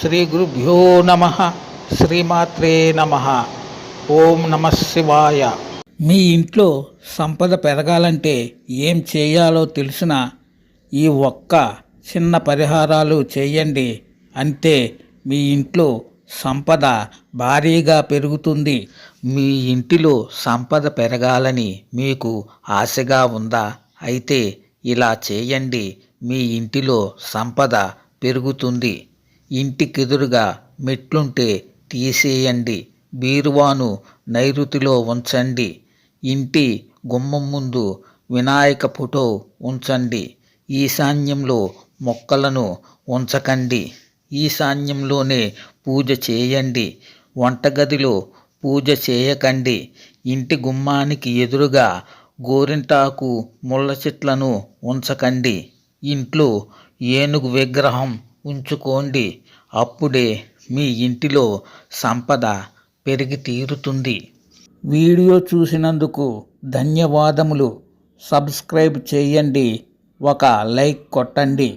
శ్రీ గురుభ్యో నమ. శ్రీమాత్రే నమ. ఓం నమ శివాయ. మీ ఇంట్లో సంపద పెరగాలంటే ఏం చేయాలో తెలిసిన ఈ ఒక్క చిన్న పరిహారాలు చేయండి, అంతే మీ ఇంట్లో సంపద భారీగా పెరుగుతుంది. మీ ఇంటిలో సంపద పెరగాలని మీకు ఆశగా ఉందా? అయితే ఇలా చేయండి, మీ ఇంటిలో సంపద పెరుగుతుంది. ఇంటికెదురుగా మెట్లుంటే తీసేయండి, బీరువాను నైరుతిలో ఉంచండి. ఇంటి గుమ్మం ముందు వినాయక ఫోటో ఉంచండి. ఈశాన్యంలో మొక్కలను ఉంచకండి. ఈశాన్యంలోనే పూజ చేయండి. వంటగదిలో పూజ చేయకండి. ఇంటి గుమ్మానికి ఎదురుగా గోరింటాకు ముళ్ళ చెట్లను ఉంచకండి. ఇంట్లో ఏనుగు విగ్రహం ఉంచుకోండి. అప్పుడే మీ ఇంటిలో సంపద పెరిగి తీరుతుంది. వీడియో చూసినందుకు ధన్యవాదములు. సబ్స్క్రైబ్ చేయండి, ఒక లైక్ కొట్టండి.